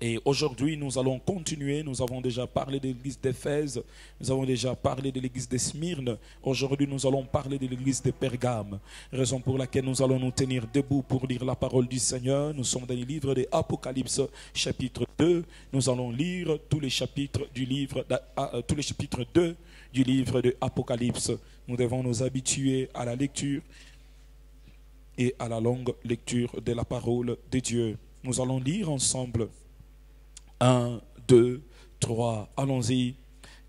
Et aujourd'hui, nous allons continuer. Nous avons déjà parlé de l'église d'Éphèse. Nous avons déjà parlé de l'église de Smyrne. Aujourd'hui, nous allons parler de l'église de Pergame. Raison pour laquelle nous allons nous tenir debout pour lire la parole du Seigneur. Nous sommes dans le livre de Apocalypse, chapitre 2. Nous allons lire tous les chapitres du livre, tous les chapitres 2 du livre de Apocalypse. Nous devons nous habituer à la lecture et à la longue lecture de la parole de Dieu. Nous allons lire ensemble. 1, 2, 3, allons-y.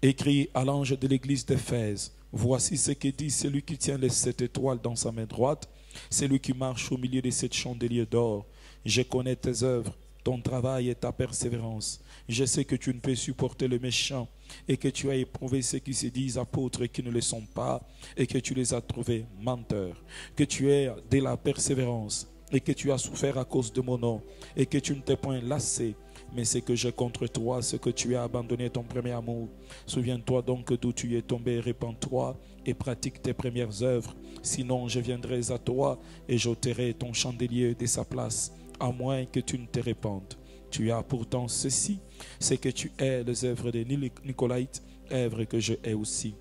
Écrit à l'ange de l'église d'Éphèse. Voici ce que dit celui qui tient les 7 étoiles dans sa main droite, celui qui marche au milieu des 7 chandeliers d'or. Je connais tes œuvres, ton travail et ta persévérance. Je sais que tu ne peux supporter le méchant et que tu as éprouvé ceux qui se disent apôtres et qui ne le sont pas et que tu les as trouvés menteurs. Que tu aies de la persévérance et que tu as souffert à cause de mon nom et que tu ne t'es point lassé. Mais c'est que j'ai contre toi, ce que tu as abandonné ton premier amour. Souviens-toi donc d'où tu es tombé, répands-toi et pratique tes premières œuvres. Sinon, je viendrai à toi et j'ôterai ton chandelier de sa place, à moins que tu ne te répandes. Tu as pourtant ceci, c'est que tu hais les œuvres des Nicolaïtes, œuvres que je hais aussi.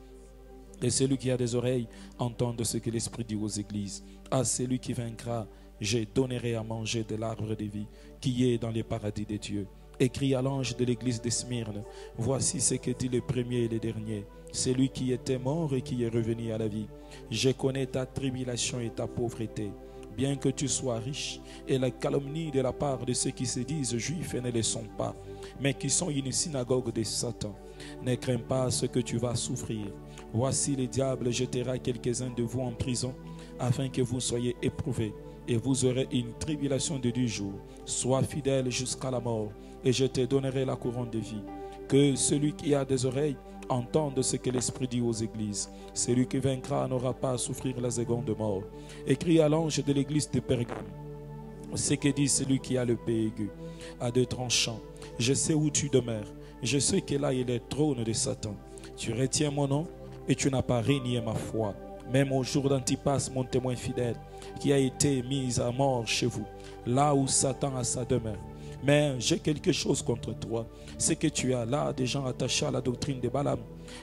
Et celui qui a des oreilles, entende ce que l'Esprit dit aux églises. À celui qui vaincra, je donnerai à manger de l'arbre de vie qui est dans les paradis de Dieu. Écrit à l'ange de l'église de Smyrne, voici ce que dit le premier et le dernier, celui qui était mort et qui est revenu à la vie. Je connais ta tribulation et ta pauvreté, bien que tu sois riche, et la calomnie de la part de ceux qui se disent juifs et ne le sont pas, mais qui sont une synagogue de Satan. Ne crains pas ce que tu vas souffrir. Voici le diable jettera quelques-uns de vous en prison, afin que vous soyez éprouvés. Et vous aurez une tribulation de 10 jours. Sois fidèle jusqu'à la mort, et je te donnerai la couronne de vie. Que celui qui a des oreilles entende ce que l'Esprit dit aux églises. Celui qui vaincra n'aura pas à souffrir la seconde mort. Écrit à l'ange de l'église de Pergame. Ce que dit celui qui a le l'épée aiguë, à 2 tranchants. Je sais où tu demeures. Je sais que là est le trône de Satan. Tu retiens mon nom et tu n'as pas renié ma foi. Même au jour d'Antipas, mon témoin fidèle, qui a été mis à mort chez vous, là où Satan a sa demeure. Mais j'ai quelque chose contre toi, c'est que tu as là des gens attachés à la doctrine de Balaam,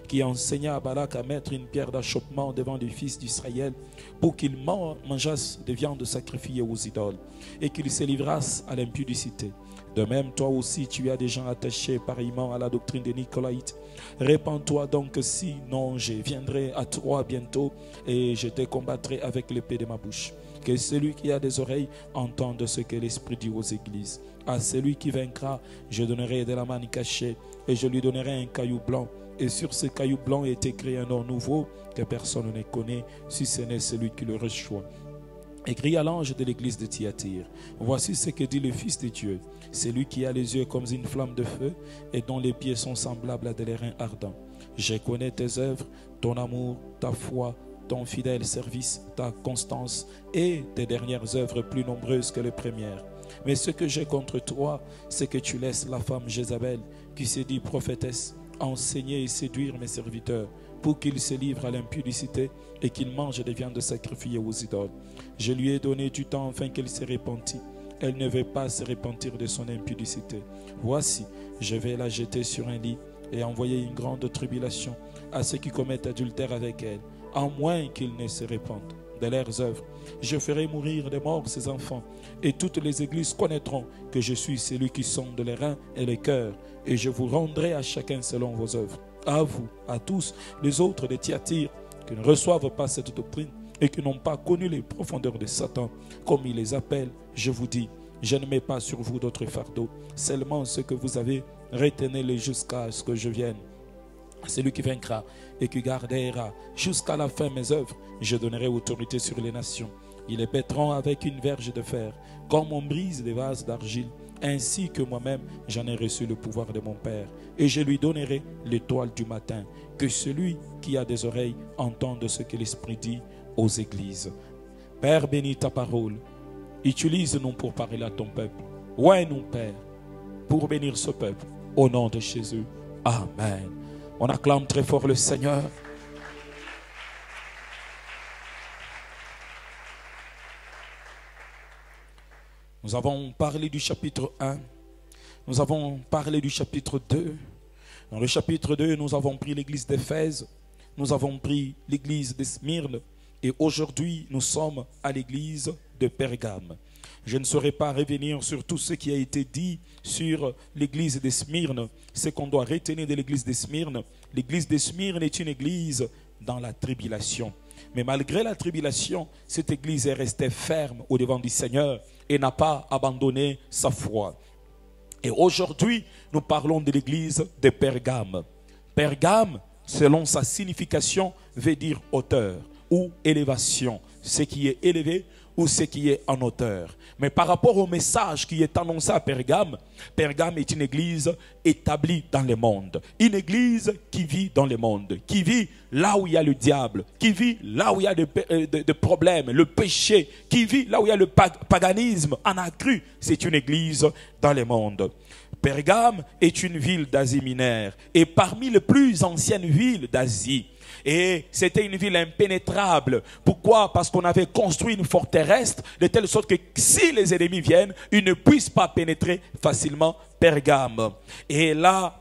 qui enseigna à Balak à mettre une pierre d'achoppement devant les fils d'Israël, pour qu'ils mangeassent des viandes sacrifiées aux idoles, et qu'ils se livrassent à l'impudicité. De même, toi aussi, tu as des gens attachés pareillement à la doctrine des Nicolaïtes. Répands-toi donc, sinon je viendrai à toi bientôt et je te combattrai avec l'épée de ma bouche. Que celui qui a des oreilles entende ce que l'Esprit dit aux églises. À celui qui vaincra, je donnerai de la manne cachée et je lui donnerai un caillou blanc. Et sur ce caillou blanc est écrit un nom nouveau que personne ne connaît, si ce n'est celui qui le reçoit. Écrit à l'ange de l'église de Thyatire. Voici ce que dit le Fils de Dieu. C'est lui qui a les yeux comme une flamme de feu et dont les pieds sont semblables à des reins ardents. Je connais tes œuvres, ton amour, ta foi, ton fidèle service, ta constance et tes dernières œuvres plus nombreuses que les premières. Mais ce que j'ai contre toi, c'est que tu laisses la femme Jézabel, qui se dit prophétesse, enseigner et séduire mes serviteurs, pour qu'ils se livrent à l'impudicité et qu'ils mangent des viandes sacrifiées aux idoles. Je lui ai donné du temps afin qu'elle se repentît. Elle ne veut pas se repentir de son impudicité. Voici, je vais la jeter sur un lit et envoyer une grande tribulation à ceux qui commettent adultère avec elle, à moins qu'ils ne se repentent de leurs œuvres. Je ferai mourir de mort ces enfants, et toutes les églises connaîtront que je suis celui qui sonde les reins et les cœurs, et je vous rendrai à chacun selon vos œuvres. À vous, à tous les autres de Thyatire, qui ne reçoivent pas cette doctrine et qui n'ont pas connu les profondeurs de Satan, comme il les appelle, je vous dis, je ne mets pas sur vous d'autres fardeaux, seulement ce que vous avez, retenez-les jusqu'à ce que je vienne. Celui qui vaincra et qui gardera jusqu'à la fin mes œuvres, je donnerai autorité sur les nations. Ils les pèteront avec une verge de fer, comme on brise des vases d'argile. Ainsi que moi-même, j'en ai reçu le pouvoir de mon Père. Et je lui donnerai l'étoile du matin. Que celui qui a des oreilles entende ce que l'Esprit dit aux églises. Père, bénis ta parole. Utilise-nous pour parler à ton peuple. Ouais, nous, Père, pour bénir ce peuple. Au nom de Jésus. Amen. On acclame très fort le Seigneur. Nous avons parlé du chapitre 1 Nous avons parlé du chapitre 2. Dans le chapitre 2, nous avons pris l'église d'Éphèse, nous avons pris l'église de Smyrne, et aujourd'hui, nous sommes à l'église de Pergame. Je ne saurais pas revenir sur tout ce qui a été dit sur l'église de Smyrne. Ce qu'on doit retenir de l'église de Smyrne, l'église de Smyrne est une église dans la tribulation. Mais malgré la tribulation, cette église est restée ferme au devant du Seigneur et n'a pas abandonné sa foi. Et aujourd'hui, nous parlons de l'église de Pergame. Pergame, selon sa signification, veut dire hauteur ou élévation. Ce qui est élevé ou ce qui est en hauteur. Mais par rapport au message qui est annoncé à Pergame, Pergame est une église établie dans le monde. Une église qui vit dans le monde, qui vit là où il y a le diable, qui vit là où il y a des problèmes, le péché, qui vit là où il y a le paganisme en accru. C'est une église dans le monde. Pergame est une ville d'Asie mineure et parmi les plus anciennes villes d'Asie. Et c'était une ville impénétrable. Pourquoi? Parce qu'on avait construit une forteresse de telle sorte que si les ennemis viennent, ils ne puissent pas pénétrer facilement Pergame. Et là,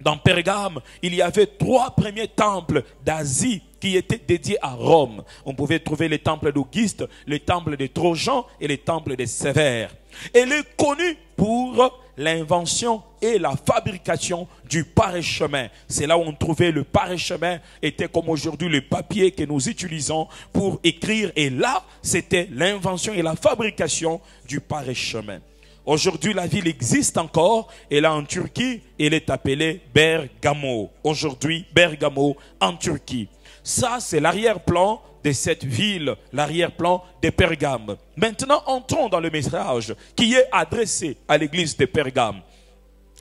dans Pergame, il y avait 3 premiers temples d'Asie qui étaient dédiés à Rome. On pouvait trouver les temples d'Auguste, les temples de Trojan et les temples de Sévère. Elle est connue pour l'invention et la fabrication du parchemin. C'est là où on trouvait le parchemin, était comme aujourd'hui le papier que nous utilisons pour écrire. Et là, c'était l'invention et la fabrication du parchemin. Aujourd'hui, la ville existe encore. Et là, en Turquie, elle est appelée Bergamo. Aujourd'hui, Bergamo en Turquie. Ça, c'est l'arrière-plan de cette ville, l'arrière-plan de Pergame. Maintenant, entrons dans le message qui est adressé à l'église de Pergame.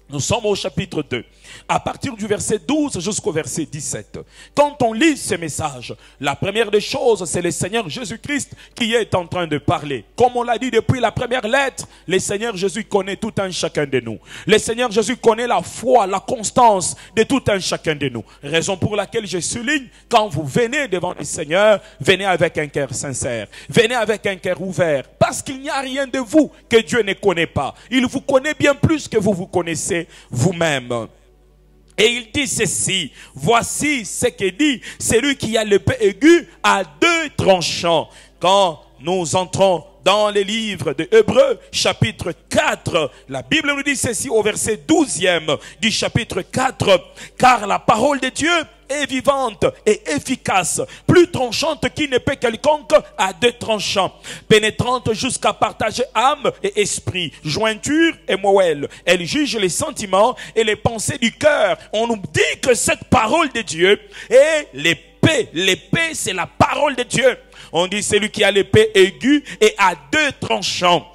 Nous sommes au chapitre 2, à partir du verset 12 jusqu'au verset 17. Quand on lit ce message, la première des choses, c'est le Seigneur Jésus-Christ qui est en train de parler. Comme on l'a dit depuis la première lettre, le Seigneur Jésus connaît tout un chacun de nous. Le Seigneur Jésus connaît la foi, la constance de tout un chacun de nous. Raison pour laquelle je souligne, quand vous venez devant le Seigneur, venez avec un cœur sincère. Venez avec un cœur ouvert. Parce qu'il n'y a rien de vous que Dieu ne connaît pas. Il vous connaît bien plus que vous vous connaissez vous-même. Et il dit ceci, voici ce que dit celui qui a l'épée aiguë à 2 tranchants. Quand nous entrons dans les livres de Hébreux, chapitre 4, la Bible nous dit ceci au verset 12e du chapitre 4. Car la parole de Dieu est vivante et efficace, plus tranchante qu'une épée quelconque à 2 tranchants, pénétrante jusqu'à partager âme et esprit, jointure et moelle. Elle juge les sentiments et les pensées du cœur. On nous dit que cette parole de Dieu est l'épée. L'épée, c'est la parole de Dieu. On dit celui qui a l'épée aiguë et à 2 tranchants.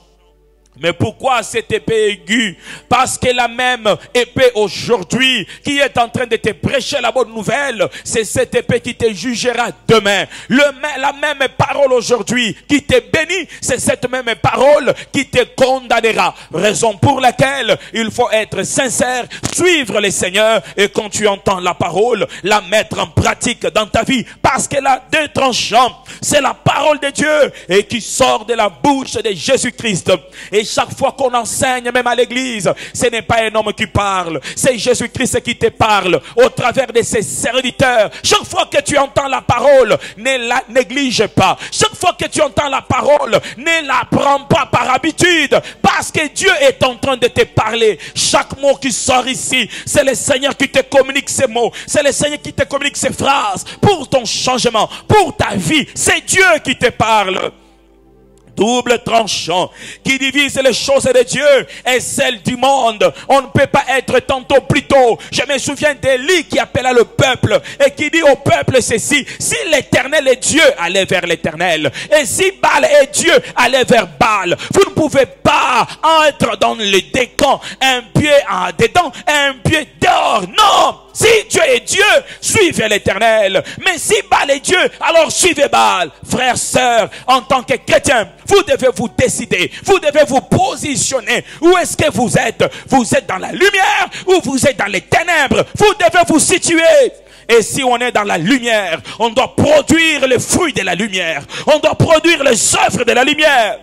Mais pourquoi cette épée aiguë? Parce que la même épée aujourd'hui qui est en train de te prêcher la bonne nouvelle, c'est cette épée qui te jugera demain. La même parole aujourd'hui qui te bénit, c'est cette même parole qui te condamnera. Raison pour laquelle il faut être sincère, suivre le Seigneur et quand tu entends la parole, la mettre en pratique dans ta vie. Parce qu'elle a 2 tranchants. C'est la parole de Dieu et qui sort de la bouche de Jésus-Christ. Et chaque fois qu'on enseigne, même à l'église, ce n'est pas un homme qui parle, c'est Jésus-Christ qui te parle au travers de ses serviteurs. Chaque fois que tu entends la parole, ne la néglige pas. Chaque fois que tu entends la parole, ne la prends pas par habitude, parce que Dieu est en train de te parler. Chaque mot qui sort ici, c'est le Seigneur qui te communique ces mots, c'est le Seigneur qui te communique ces phrases pour ton changement, pour ta vie. C'est Dieu qui te parle. Double tranchant qui divise les choses de Dieu et celles du monde. On ne peut pas être tantôt plus tôt. Je me souviens d'Élie qui appela le peuple et qui dit au peuple ceci: si l'Éternel est Dieu, allez vers l'Éternel, et si Baal est Dieu, allez vers Baal. Vous ne pouvez pas être dans les deux camps, un pied dedans, un pied dehors. Non! Si Dieu est Dieu, suivez l'Éternel. Mais si Baal est Dieu, alors suivez Baal. Frères, sœurs, en tant que chrétiens, vous devez vous décider. Vous devez vous positionner. Où est-ce que vous êtes? Vous êtes dans la lumière ou vous êtes dans les ténèbres? Vous devez vous situer. Et si on est dans la lumière, on doit produire les fruits de la lumière. On doit produire les œuvres de la lumière.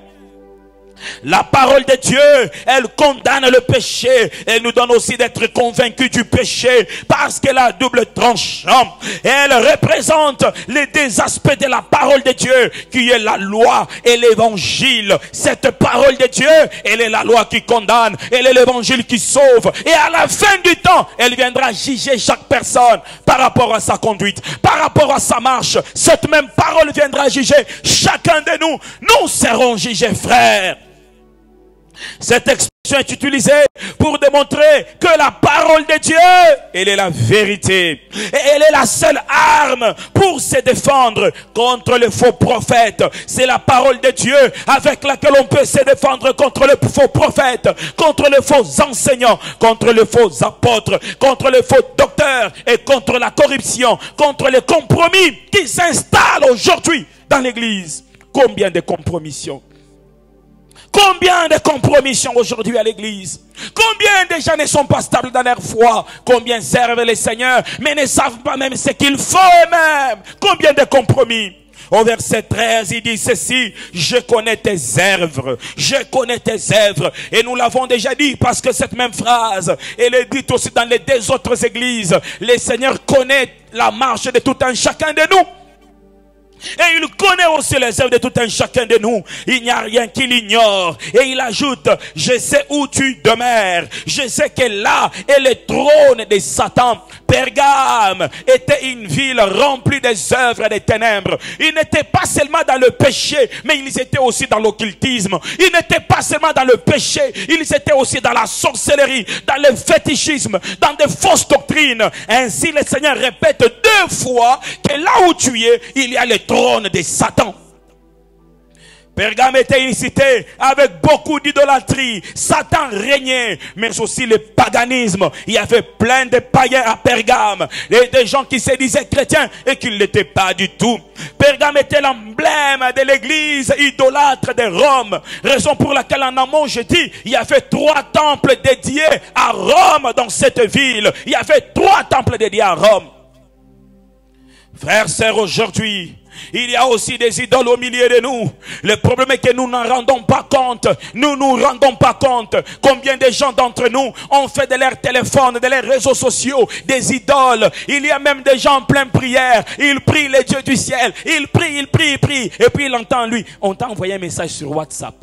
La parole de Dieu, elle condamne le péché. Elle nous donne aussi d'être convaincus du péché parce qu'elle a double tranchant. Elle représente les deux aspects de la parole de Dieu qui est la loi et l'évangile. Cette parole de Dieu, elle est la loi qui condamne. Elle est l'évangile qui sauve. Et à la fin du temps, elle viendra juger chaque personne par rapport à sa conduite, par rapport à sa marche. Cette même parole viendra juger chacun de nous. Nous serons jugés, frères. Cette expression est utilisée pour démontrer que la parole de Dieu, elle est la vérité. Et elle est la seule arme pour se défendre contre les faux prophètes. C'est la parole de Dieu avec laquelle on peut se défendre contre les faux prophètes, contre les faux enseignants, contre les faux apôtres, contre les faux docteurs et contre la corruption, contre les compromis qui s'installent aujourd'hui dans l'église. Combien de compromissions? Combien de compromissions aujourd'hui à l'église? Combien de gens ne sont pas stables dans leur foi? Combien servent les seigneurs mais ne savent pas même ce qu'il faut eux-mêmes? Combien de compromis? Au verset 13, il dit ceci: je connais tes œuvres, je connais tes œuvres. Et nous l'avons déjà dit parce que cette même phrase, elle est dite aussi dans les deux autres églises. Le Seigneur connaît la marche de tout un chacun de nous. Et il connaît aussi les œuvres de tout un chacun de nous. Il n'y a rien qu'il ignore. Et il ajoute: je sais où tu demeures. Je sais que là est le trône de Satan. Pergame était une ville remplie des œuvres des ténèbres. Ils n'étaient pas seulement dans le péché, mais ils étaient aussi dans l'occultisme. Ils n'étaient pas seulement dans le péché, ils étaient aussi dans la sorcellerie, dans le fétichisme, dans des fausses doctrines. Ainsi le Seigneur répète deux fois que là où tu es, il y a le trône de Satan. Pergame était une cité avec beaucoup d'idolâtrie. Satan régnait, mais aussi le paganisme. Il y avait plein de païens à Pergame. Et des gens qui se disaient chrétiens et qui ne l'étaient pas du tout. Pergame était l'emblème de l'église idolâtre de Rome. Raison pour laquelle en amont, je dis, il y avait 3 temples dédiés à Rome dans cette ville. Il y avait 3 temples dédiés à Rome. Frères, sœurs, aujourd'hui, il y a aussi des idoles au milieu de nous. Le problème est que nous n'en rendons pas compte. Nous nous rendons pas compte. Combien de gens d'entre nous ont fait de leur téléphone, de leurs réseaux sociaux, des idoles. Il y a même des gens en pleine prière. Ils prient les dieux du ciel. Ils prient, ils prient, ils prient. Et puis il entend lui: on t'a envoyé un message sur WhatsApp.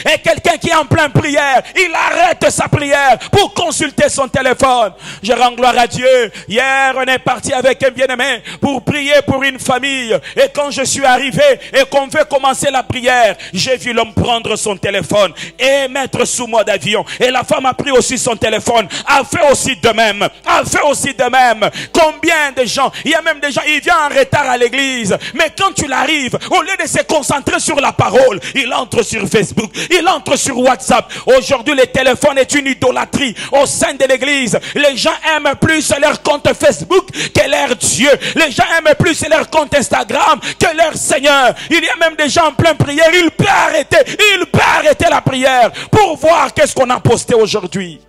Et quelqu'un qui est en pleine prière, il arrête sa prière pour consulter son téléphone. Je rends gloire à Dieu. Hier, on est parti avec un bien-aimé pour prier pour une famille. Et quand je suis arrivé et qu'on veut commencer la prière, j'ai vu l'homme prendre son téléphone et mettre sous mode avion. Et la femme a pris aussi son téléphone, a fait aussi de même. A fait aussi de même. Combien de gens, il y a même des gens, ils viennent en retard à l'église. Mais quand tu l'arrives, au lieu de se concentrer sur la parole, il entre sur Facebook. Il entre sur WhatsApp. Aujourd'hui, le téléphone est une idolâtrie au sein de l'église. Les gens aiment plus leur compte Facebook que leur Dieu. Les gens aiment plus leur compte Instagram que leur Seigneur. Il y a même des gens en pleine prière. Il peut arrêter la prière pour voir qu'est-ce qu'on a posté aujourd'hui.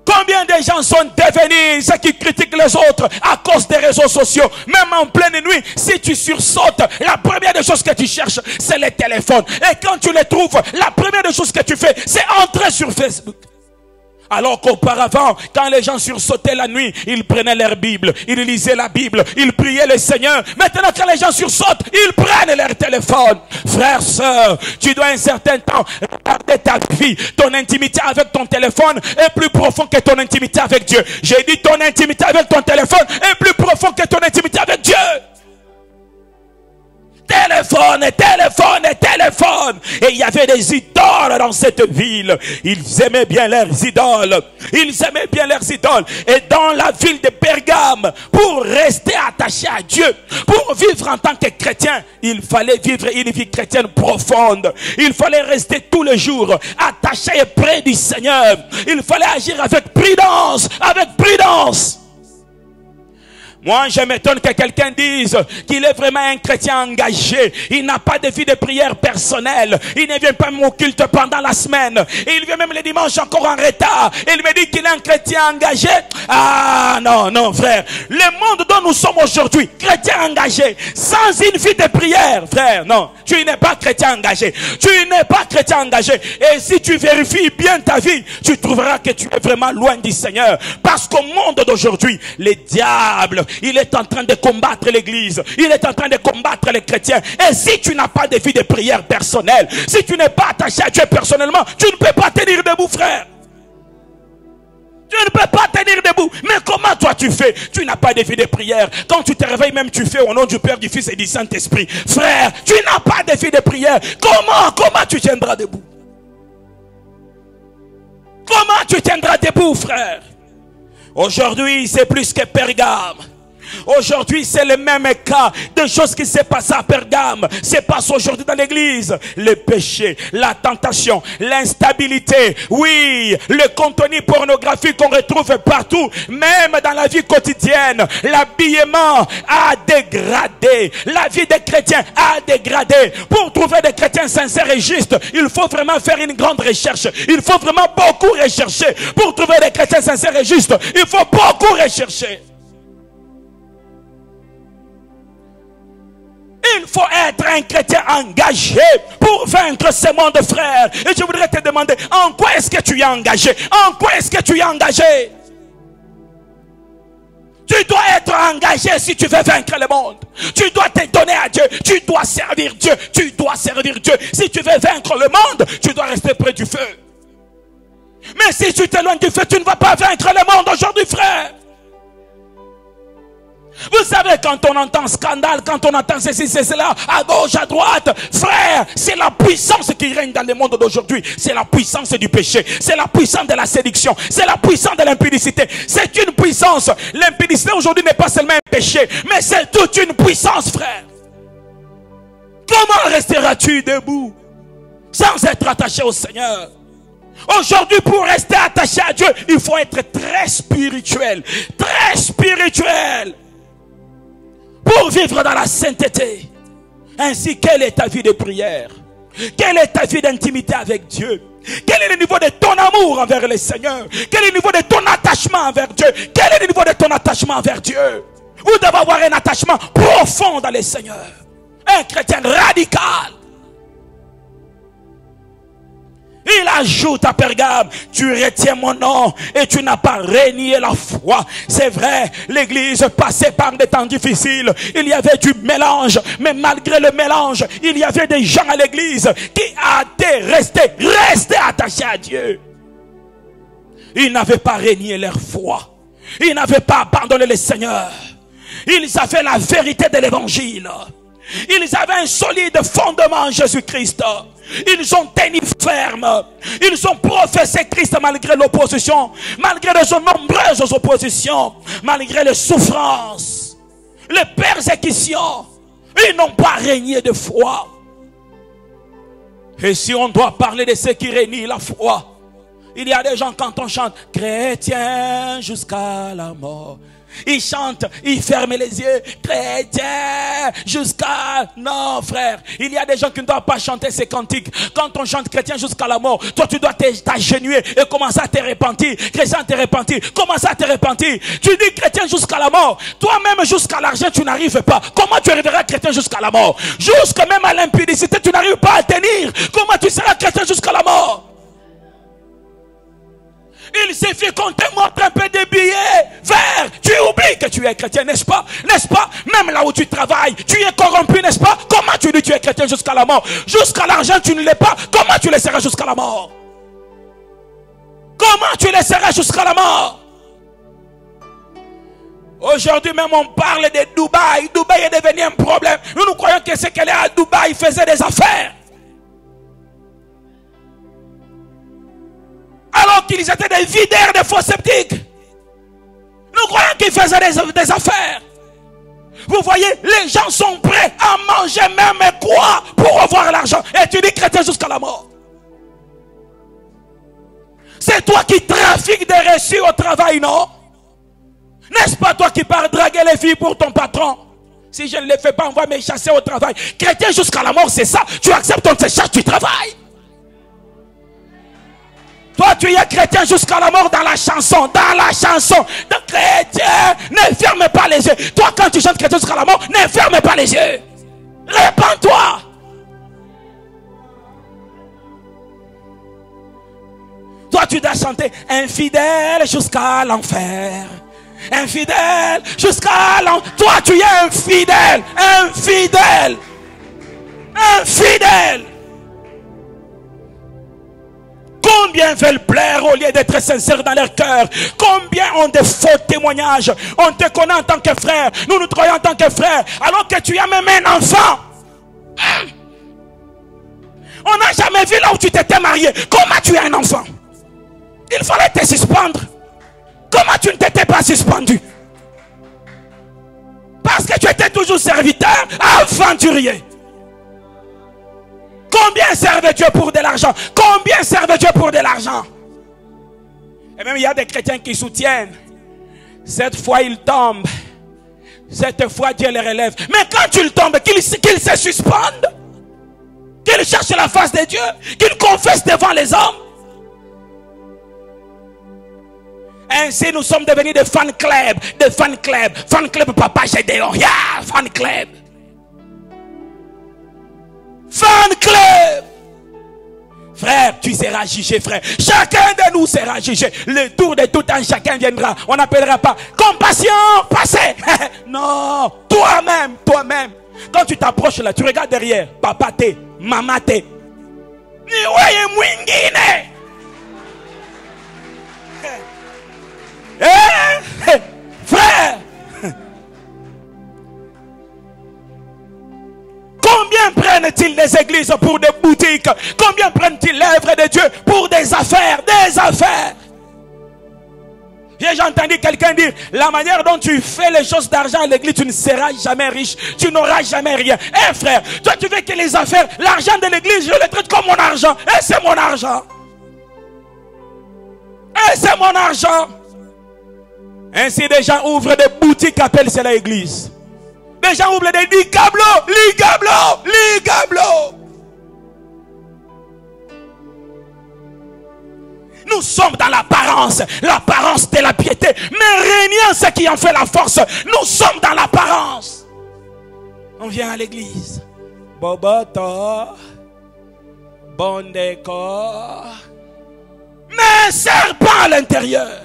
Combien de gens sont devenus ceux qui critiquent les autres à cause des réseaux sociaux? Même en pleine nuit, si tu sursautes, la première des choses que tu cherches, c'est les téléphones. Et quand tu les trouves, la première des choses que tu fais, c'est entrer sur Facebook. Alors qu'auparavant, quand les gens sursautaient la nuit, ils prenaient leur Bible, ils lisaient la Bible, ils priaient le Seigneur. Maintenant, quand les gens sursautent, ils prennent leur téléphone. Frère, sœur, tu dois un certain temps regarder ta vie. Ton intimité avec ton téléphone est plus profond que ton intimité avec Dieu. J'ai dit ton intimité avec ton téléphone est plus profond que ton intimité avec Dieu. Téléphone, téléphone, téléphone. Et il y avait des idoles dans cette ville. Ils aimaient bien leurs idoles. Ils aimaient bien leurs idoles. Et dans la ville de Pergame, pour rester attaché à Dieu, pour vivre en tant que chrétien, il fallait vivre une vie chrétienne profonde. Il fallait rester tous les jours attaché et près du Seigneur. Il fallait agir avec prudence, avec prudence. Moi, je m'étonne que quelqu'un dise qu'il est vraiment un chrétien engagé. Il n'a pas de vie de prière personnelle. Il ne vient pas au culte pendant la semaine. Et il vient même les dimanches encore en retard. Et il me dit qu'il est un chrétien engagé. Ah non, non frère. Le monde doit dont nous sommes aujourd'hui, chrétiens engagés, sans une vie de prière, frère, non, tu n'es pas chrétien engagé. Tu n'es pas chrétien engagé. Et si tu vérifies bien ta vie, tu trouveras que tu es vraiment loin du Seigneur. Parce qu'au monde d'aujourd'hui, le diable, il est en train de combattre l'église. Il est en train de combattre les chrétiens. Et si tu n'as pas de vie de prière personnelle, si tu n'es pas attaché à Dieu personnellement, tu ne peux pas tenir debout, frère. Tu ne peux pas tenir debout. Mais comment toi tu fais? Tu n'as pas de vie de prière. Quand tu te réveilles même, tu fais au nom du Père, du Fils et du Saint-Esprit. Frère, tu n'as pas de vie de prière. Comment tu tiendras debout? Comment tu tiendras debout, frère? Aujourd'hui, c'est plus que Pergame. Aujourd'hui, c'est le même cas de choses qui s'est passé à Pergame. Se passe aujourd'hui dans l'église. Le péché, la tentation, l'instabilité. Oui, le contenu pornographique qu'on retrouve partout, même dans la vie quotidienne. L'habillement a dégradé. La vie des chrétiens a dégradé. Pour trouver des chrétiens sincères et justes, il faut vraiment faire une grande recherche. Il faut vraiment beaucoup rechercher. Pour trouver des chrétiens sincères et justes, il faut beaucoup rechercher. Il faut être un chrétien engagé pour vaincre ce monde, frère. Et je voudrais te demander, en quoi est-ce que tu es engagé? En quoi est-ce que tu es engagé? Tu dois être engagé si tu veux vaincre le monde. Tu dois te donner à Dieu. Tu dois servir Dieu. Tu dois servir Dieu. Si tu veux vaincre le monde, tu dois rester près du feu. Mais si tu t'éloignes du feu, tu ne vas pas vaincre le monde aujourd'hui, frère. Vous savez, quand on entend scandale, quand on entend ceci, c'est cela, à gauche, à droite, frère, c'est la puissance qui règne dans le monde d'aujourd'hui. C'est la puissance du péché. C'est la puissance de la séduction. C'est la puissance de l'impudicité. C'est une puissance. L'impudicité aujourd'hui n'est pas seulement un péché, mais c'est toute une puissance, frère. Comment resteras-tu debout sans être attaché au Seigneur? Aujourd'hui, pour rester attaché à Dieu, il faut être très spirituel. Très spirituel. Pour vivre dans la sainteté. Ainsi, quelle est ta vie de prière? Quelle est ta vie d'intimité avec Dieu? Quel est le niveau de ton amour envers le Seigneur? Quel est le niveau de ton attachement envers Dieu? Quel est le niveau de ton attachement envers Dieu? Vous devez avoir un attachement profond dans le Seigneur. Un chrétien radical. Il ajoute à Pergame, tu retiens mon nom et tu n'as pas renié la foi. C'est vrai, l'église passait par des temps difficiles. Il y avait du mélange, mais malgré le mélange, il y avait des gens à l'église qui étaient restés attachés à Dieu. Ils n'avaient pas renié leur foi. Ils n'avaient pas abandonné le Seigneur. Ils avaient la vérité de l'évangile. Ils avaient un solide fondement en Jésus-Christ. Ils ont tenu ferme. Ils ont professé Christ malgré l'opposition, malgré les nombreuses oppositions, malgré les souffrances, les persécutions. Ils n'ont pas régné de foi. Et si on doit parler de ceux qui renient la foi, il y a des gens quand on chante chrétien jusqu'à la mort. Ils chantent, ils ferment les yeux, chrétien jusqu'à... Non, frère, il y a des gens qui ne doivent pas chanter ces cantiques. Quand on chante chrétien jusqu'à la mort, toi tu dois t'agenouiller et commencer à te repentir. Chrétien te repentir, commence à te repentir. Tu dis chrétien jusqu'à la mort. Toi-même jusqu'à l'argent tu n'arrives pas. Comment tu arriveras chrétien jusqu'à la mort? Jusqu'à même à l'impudicité tu n'arrives pas à tenir. Comment tu seras chrétien jusqu'à la mort? Il suffit qu'on te montre un peu de billets verts. Tu oublies que tu es chrétien, n'est-ce pas? N'est-ce pas? Même là où tu travailles, tu es corrompu, n'est-ce pas? Comment tu dis que tu es chrétien jusqu'à la mort? Jusqu'à l'argent, tu ne l'es pas. Comment tu le seras jusqu'à la mort? Comment tu le seras jusqu'à la mort? Aujourd'hui même on parle de Dubaï. Dubaï est devenu un problème. Nous croyons que ce qu'elle est à Dubaï faisait des affaires. Alors qu'ils étaient des videurs de faux sceptiques. Nous croyons qu'ils faisaient des affaires. Vous voyez, les gens sont prêts à manger même quoi pour avoir l'argent. Et tu dis chrétien jusqu'à la mort. C'est toi qui trafiques des reçus au travail, non? N'est-ce pas toi qui pars draguer les filles pour ton patron? Si je ne les fais pas, on va me chasser au travail. Chrétien jusqu'à la mort, c'est ça. Tu acceptes, on te chasse, tu travailles. Toi, tu es chrétien jusqu'à la mort dans la chanson. Dans la chanson. De chrétien, ne ferme pas les yeux. Toi, quand tu chantes chrétien jusqu'à la mort, ne ferme pas les yeux. Répands-toi. Toi, tu dois chanter infidèle jusqu'à l'enfer. Infidèle jusqu'à l'enfer. Toi, tu es infidèle. Infidèle. Infidèle. Combien veulent plaire au lieu d'être sincères dans leur cœur? Combien ont de faux témoignages? On te connaît en tant que frère. Nous nous croyons en tant que frère. Alors que tu as même un enfant. On n'a jamais vu là où tu t'étais marié. Comment tu as un enfant? Il fallait te suspendre. Comment tu ne t'étais pas suspendu? Parce que tu étais toujours serviteur, aventurier. Combien servait Dieu pour de l'argent? Combien servait Dieu pour de l'argent? Et même il y a des chrétiens qui soutiennent. Cette fois ils tombent. Cette fois Dieu les relève. Mais quand ils tombent, qu'ils se suspendent. Qu'ils cherchent la face de Dieu. Qu'ils confessent devant les hommes. Ainsi nous sommes devenus des fan club. Des fan club. Fan club Papa Gédéon. Yeah, fan club. Fan club. Frère, tu seras jugé, frère. Chacun de nous sera jugé. Le tour de tout temps, chacun viendra. On n'appellera pas compassion, passez. Non, toi-même, toi-même. Quand tu t'approches là, tu regardes derrière. Papa te, maman te. Niweye mwingine. Frère. Combien prennent-ils des églises pour des boutiques? Combien prennent-ils l'œuvre de Dieu pour des affaires? Des affaires. J'ai entendu quelqu'un dire, la manière dont tu fais les choses d'argent à l'église, tu ne seras jamais riche, tu n'auras jamais rien. Eh frère, toi tu veux que les affaires, l'argent de l'église, je le traite comme mon argent. Et c'est mon argent. Et c'est mon argent. Ainsi des gens ouvrent des boutiques, appellent cela l'église. Des gens ouvrent des ligablos, ligablos, ligablos. Nous sommes dans l'apparence de la piété, mais régnant ce qui en fait la force. Nous sommes dans l'apparence. On vient à l'église. Boboto, bon décor, mais serpent à l'intérieur.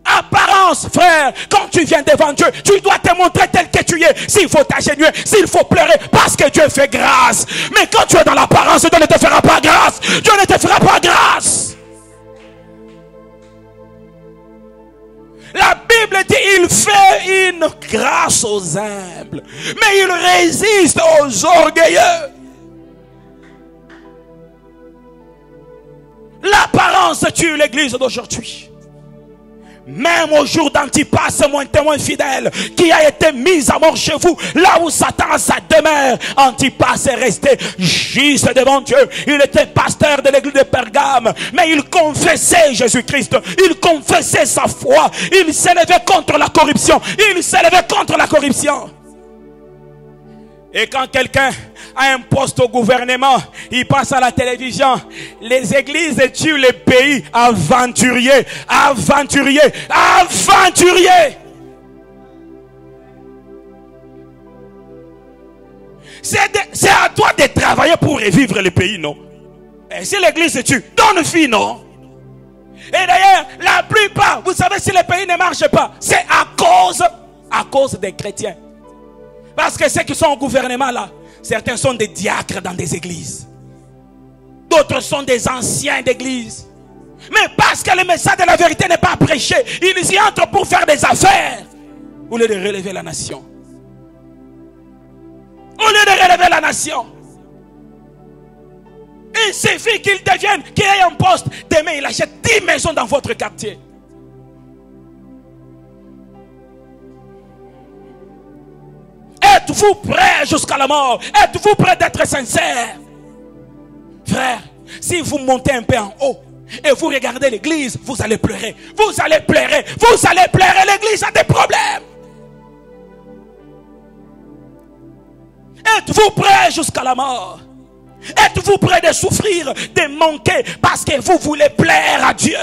Apparence, frère, quand tu viens devant Dieu, tu dois te montrer tel que tu es. S'il faut t'agenouiller, s'il faut pleurer, parce que Dieu fait grâce. Mais quand tu es dans l'apparence, Dieu ne te fera pas grâce. Dieu ne te fera pas grâce. La Bible dit, il fait une grâce aux humbles, mais il résiste aux orgueilleux. L'apparence tue l'église d'aujourd'hui. Même au jour d'Antipas, mon témoin fidèle, qui a été mis à mort chez vous, là où Satan a sa demeure, Antipas est resté juste devant Dieu. Il était pasteur de l'église de Pergame, mais il confessait Jésus-Christ, il confessait sa foi, il s'élevait contre la corruption, il s'élevait contre la corruption. Et quand quelqu'un a un poste au gouvernement, il passe à la télévision. Les églises tuent les pays. Aventuriers, aventuriers, aventuriers. C'est à toi de travailler pour revivre le pays, non? Et si l'église tue, donne vie, non? Et d'ailleurs, la plupart, vous savez, si le pays ne marche pas, c'est à cause des chrétiens. Parce que ceux qui sont au gouvernement là, certains sont des diacres dans des églises. D'autres sont des anciens d'église. Mais parce que le message de la vérité n'est pas prêché, ils y entrent pour faire des affaires. Au lieu de relever la nation. Au lieu de relever la nation. Il suffit qu'il devienne, qu'il ait un poste. Demain, il achète 10 maisons dans votre quartier. Êtes-vous prêt jusqu'à la mort? Êtes-vous prêt d'être sincère? Frère, si vous montez un peu en haut et vous regardez l'église, vous allez pleurer. Vous allez pleurer. Vous allez pleurer. L'église a des problèmes. Êtes-vous prêt jusqu'à la mort? Êtes-vous prêt de souffrir, de manquer parce que vous voulez plaire à Dieu?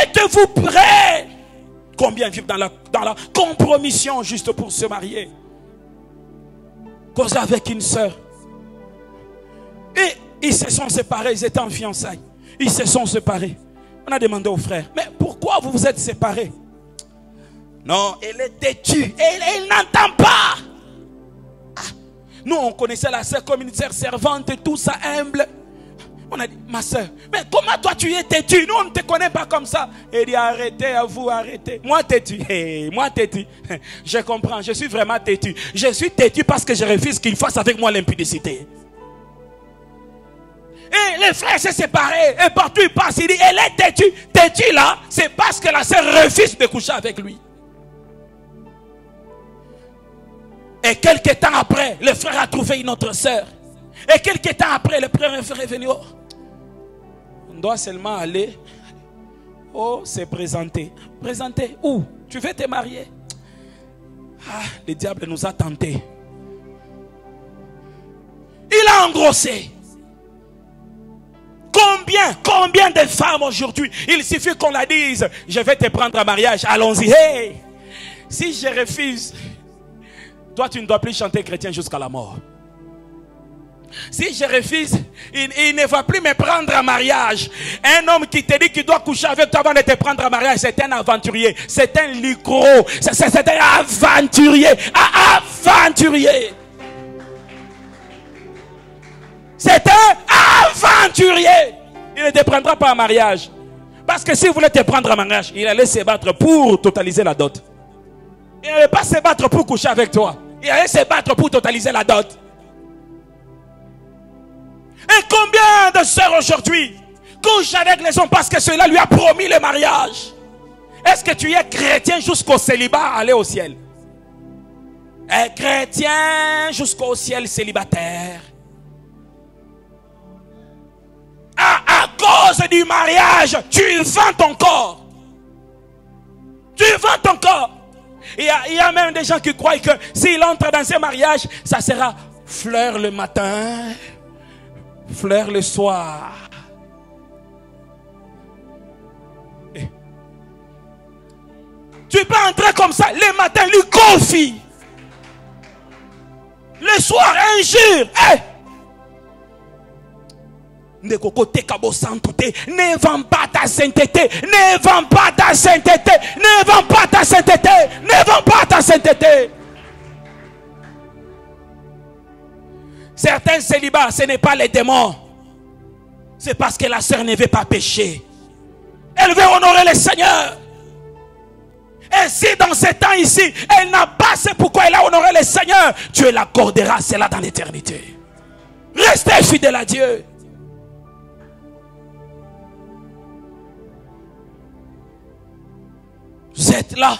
Êtes-vous prêt? Combien vivent dans la compromission juste pour se marier? Cause avec une sœur. Et ils se sont séparés, ils étaient en fiançailles. Ils se sont séparés. On a demandé au frère, mais pourquoi vous vous êtes séparés? Non, elle est têtue. Elle n'entend pas. Ah, nous, on connaissait la sœur comme une sœur servante et tout ça, humble. On a dit, ma soeur, mais comment toi tu es têtu? Nous on ne te connaît pas comme ça. Elle dit, arrêtez, à vous, arrêtez. Moi têtu, moi têtu. Je comprends, je suis vraiment têtu. Je suis têtu parce que je refuse qu'il fasse avec moi l'impudicité. Et les frères s'est séparés. Et partout il passe, il dit, elle est têtue. Têtue là, c'est parce que la sœur refuse de coucher avec lui. Et quelques temps après, le frère a trouvé une autre sœur. Et quelques temps après, le frère est venu. Oh, on doit seulement aller. Oh, se présenter. Présenter où? Tu veux te marier? Ah, le diable nous a tentés. Il a engrossé. Combien de femmes aujourd'hui, il suffit qu'on la dise, je vais te prendre en mariage, allons-y. Hey, si je refuse, toi tu ne dois plus chanter chrétien jusqu'à la mort. Si je refuse, il ne va plus me prendre en mariage. Un homme qui te dit qu'il doit coucher avec toi avant de te prendre en mariage, c'est un aventurier, c'est un licro, c'est un aventurier, aventurier. C'est un aventurier. Il ne te prendra pas en mariage. Parce que s'il voulait te prendre en mariage, il allait se battre pour totaliser la dot. Il n'allait pas se battre pour coucher avec toi. Il allait se battre pour totaliser la dot. Et combien de sœurs aujourd'hui couchent avec les hommes parce que cela lui a promis le mariage? Est-ce que tu es chrétien jusqu'au célibat, aller au ciel? Et chrétien jusqu'au ciel célibataire. À cause du mariage, tu vends ton corps. Tu vends ton corps. Il y a même des gens qui croient que s'il entre dans ce mariage, ça sera fleur le matin, fleur le soir. Tu peux entrer comme ça, le matin, lui confie. Le soir, injure. Ne vends pas ta sainteté. Ne vends pas ta sainteté. Ne vends pas ta sainteté. Ne vends pas ta sainteté. Certains célibats, ce n'est pas les démons. C'est parce que la sœur ne veut pas pécher. Elle veut honorer le Seigneur. Et si dans ce temps ici, elle n'a pas ce pourquoi elle a honoré le Seigneur, Dieu l'accordera cela dans l'éternité. Restez fidèles à Dieu. Vous êtes là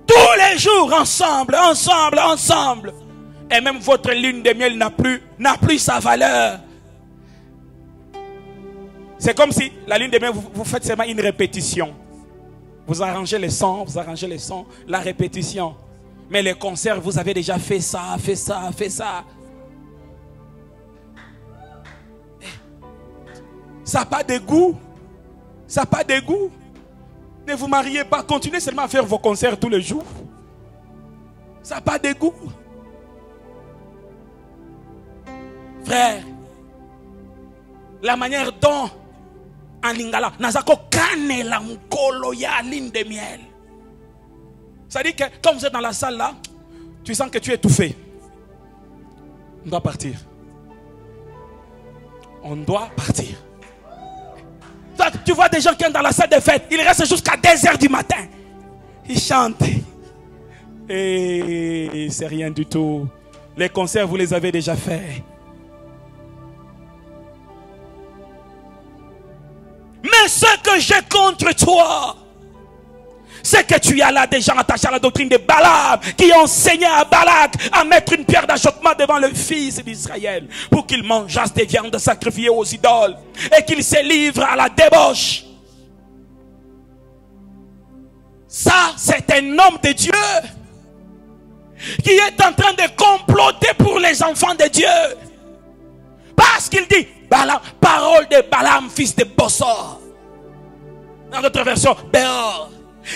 tous les jours ensemble, ensemble, ensemble. Et même votre lune de miel n'a plus sa valeur. C'est comme si la lune de miel, vous faites seulement une répétition. Vous arrangez les sons, la répétition. Mais les concerts, vous avez déjà fait ça, fait ça, fait ça. Ça n'a pas de goût. Ça n'a pas de goût. Ne vous mariez pas, continuez seulement à faire vos concerts tous les jours. Ça n'a pas de goût. Frère, la manière dont en lingala, nazako kane la mkolo ya ligne de miel. Ça dit que quand vous êtes dans la salle là, tu sens que tu es étouffé. On doit partir. On doit partir. Tu vois des gens qui sont dans la salle de fête, ils restent jusqu'à 2h du matin. Ils chantent. Et c'est rien du tout. Les concerts, vous les avez déjà faits. Mais ce que j'ai contre toi, c'est que tu as là des gens attachés à la doctrine de Balaam qui ont enseigné à Balak à mettre une pierre d'achoppement devant le fils d'Israël pour qu'il mangeasse des viandes sacrifiées aux idoles et qu'il se livre à la débauche. Ça, c'est un homme de Dieu. qui est en train de comploter pour les enfants de Dieu. Parce qu'il dit, Balaam, parole de Balaam, fils de Bossor. Dans notre version, Béor.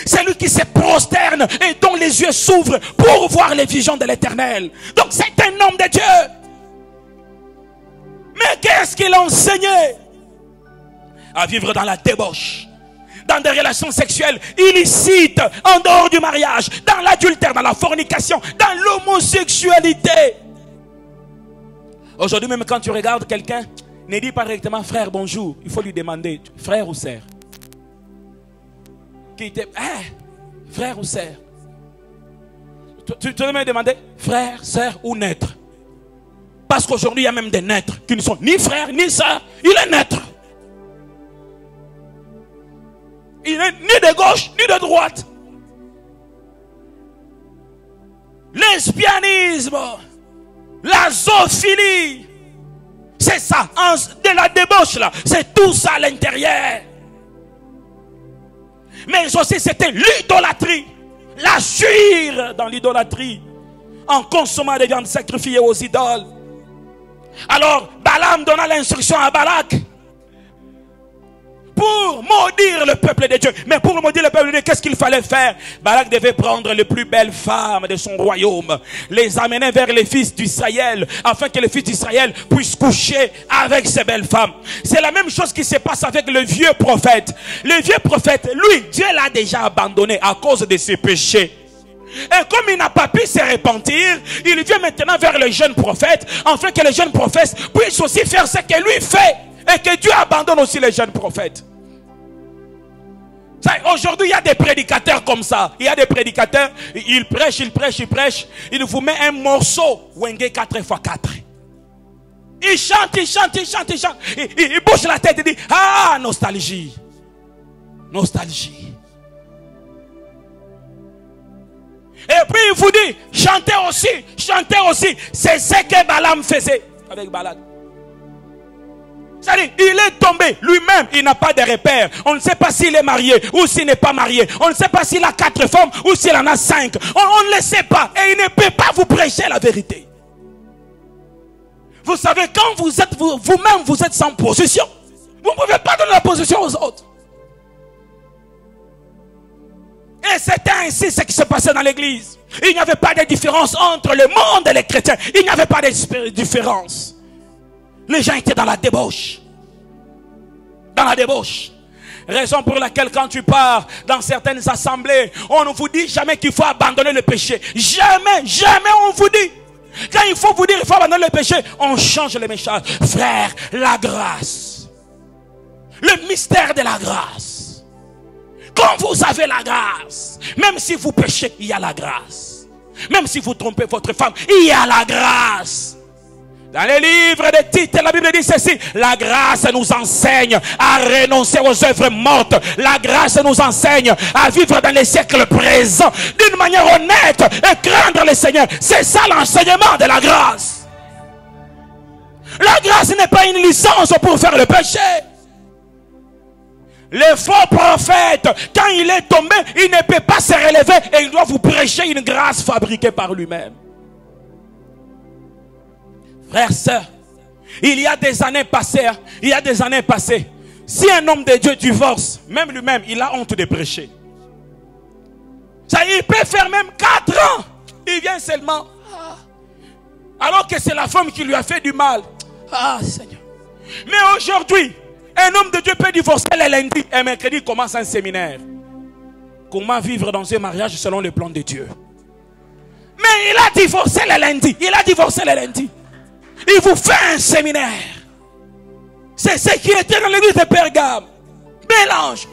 C'est lui qui se prosterne et dont les yeux s'ouvrent pour voir les visions de l'Éternel. Donc c'est un homme de Dieu. Mais qu'est-ce qu'il a enseigné? À vivre dans la débauche, dans des relations sexuelles illicites, en dehors du mariage, dans l'adultère, dans la fornication, dans l'homosexualité. Aujourd'hui même quand tu regardes quelqu'un, ne dis pas directement frère bonjour. Il faut lui demander frère ou sœur. Qui était frère ou sœur. Tu dois me demander frère, sœur ou naître. Parce qu'aujourd'hui il y a même des naîtres qui ne sont ni frères ni sœurs. Il est naître. Il n'est ni de gauche ni de droite. Lesbianisme, la zoophilie, c'est ça, de la débauche là, c'est tout ça à l'intérieur. Mais aussi c'était l'idolâtrie, la suire dans l'idolâtrie, en consommant des viandes sacrifiées aux idoles. Alors Balaam donna l'instruction à Balak pour maudire le peuple de Dieu. Mais pour maudire le peuple de Dieu, qu'est-ce qu'il fallait faire? Balak devait prendre les plus belles femmes de son royaume, les amener vers les fils d'Israël, afin que les fils d'Israël puissent coucher avec ces belles femmes. C'est la même chose qui se passe avec le vieux prophète. Le vieux prophète, lui, Dieu l'a déjà abandonné à cause de ses péchés. Et comme il n'a pas pu se repentir, il vient maintenant vers le jeune prophète, afin que le jeune prophète puisse aussi faire ce que lui fait. Et que Dieu abandonne aussi les jeunes prophètes. Aujourd'hui, il y a des prédicateurs comme ça. Il y a des prédicateurs, ils prêchent. Il vous met un morceau, Wenge 4x4. Il chante. Il bouge la tête et dit, ah, nostalgie. Nostalgie. Et puis il vous dit, chantez aussi. C'est ce que Balaam faisait avec Balak. C'est-à-dire, il est tombé lui-même, il n'a pas de repère. On ne sait pas s'il est marié ou s'il n'est pas marié. On ne sait pas s'il a 4 femmes ou s'il en a 5. On ne le sait pas. Et il ne peut pas vous prêcher la vérité. Vous savez, quand vous êtes vous-même, vous êtes sans position. Vous ne pouvez pas donner la position aux autres. Et c'était ainsi ce qui se passait dans l'église. Il n'y avait pas de différence entre le monde et les chrétiens. Il n'y avait pas de différence. Les gens étaient dans la débauche. Dans la débauche. Raison pour laquelle quand tu pars dans certaines assemblées, on ne vous dit jamais qu'il faut abandonner le péché. Jamais on vous dit. Quand il faut vous dire qu'il faut abandonner le péché, on change le message. Frère, la grâce. Le mystère de la grâce. Quand vous avez la grâce, même si vous péchez, il y a la grâce. Même si vous trompez votre femme, il y a la grâce. Dans les livres de Tite, la Bible dit ceci: la grâce nous enseigne à renoncer aux œuvres mortes. La grâce nous enseigne à vivre dans les siècles présents d'une manière honnête et craindre le Seigneur. C'est ça l'enseignement de la grâce. La grâce n'est pas une licence pour faire le péché. Le faux prophète, quand il est tombé, il ne peut pas se relever et il doit vous prêcher une grâce fabriquée par lui-même. Frères, sœurs, il y a des années passées, si un homme de Dieu divorce, même lui-même, il a honte de prêcher. Ça, il peut faire même 4 ans. Il vient seulement, alors que c'est la femme qui lui a fait du mal. Ah, Seigneur. Mais aujourd'hui, un homme de Dieu peut divorcer le lundi et mercredi commence un séminaire. Comment vivre dans un mariage selon le plan de Dieu. Mais il a divorcé le lundi. Il vous fait un séminaire. C'est ce qui était dans l'église de Pergame. Mélange.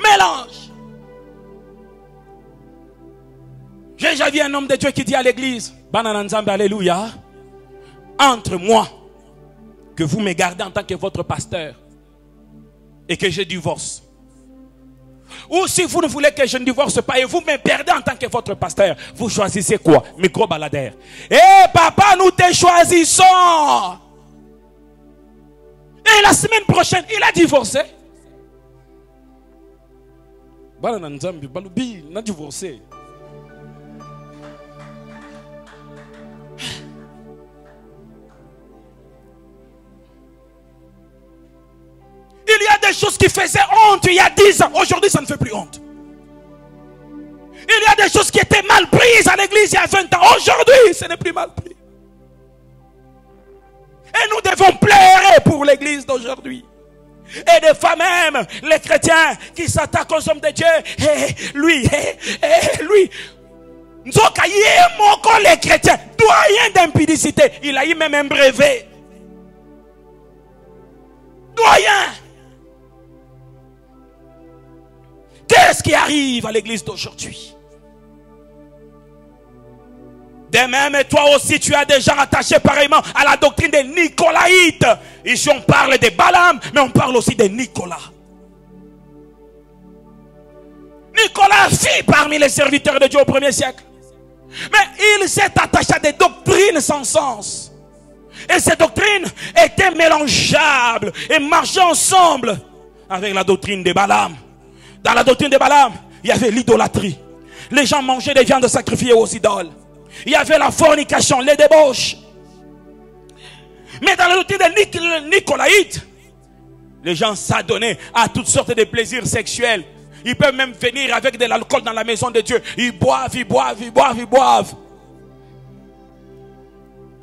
J'ai déjà vu un homme de Dieu qui dit à l'église: Banananzambe, alléluia. Entre moi, que vous me gardez en tant que votre pasteur, et que je divorce. Ou si vous ne voulez que je ne divorce pas et vous me perdez en tant que votre pasteur, vous choisissez quoi? Micro-baladeur. Eh papa, nous te choisissons. Et la semaine prochaine, il a divorcé. Il a divorcé. des choses qui faisaient honte il y a 10 ans. Aujourd'hui, ça ne fait plus honte. Il y a des choses qui étaient mal prises à l'église il y a 20 ans. Aujourd'hui, ce n'est plus mal pris. Et nous devons pleurer pour l'église d'aujourd'hui. Et des fois même, les chrétiens qui s'attaquent aux hommes de Dieu, lui. Nous avons les chrétiens, doyen d'impudicité. Il a eu même un brevet. Doyen. Qu'est-ce qui arrive à l'église d'aujourd'hui? De même, et toi aussi, tu as déjà attaché pareillement à la doctrine des Nicolaïtes. Ici, on parle de Balaam, mais on parle aussi de Nicolas. Nicolas fit parmi les serviteurs de Dieu au 1er siècle. Mais il s'est attaché à des doctrines sans sens. Et ces doctrines étaient mélangeables et marchaient ensemble avec la doctrine de Balaam. Dans la doctrine de Balaam, il y avait l'idolâtrie. Les gens mangeaient des viandes sacrifiées aux idoles. Il y avait la fornication, les débauches. Mais dans la doctrine de Nicolaïtes, les gens s'adonnaient à toutes sortes de plaisirs sexuels. Ils peuvent même venir avec de l'alcool dans la maison de Dieu. Ils boivent, ils boivent, ils boivent, ils boivent.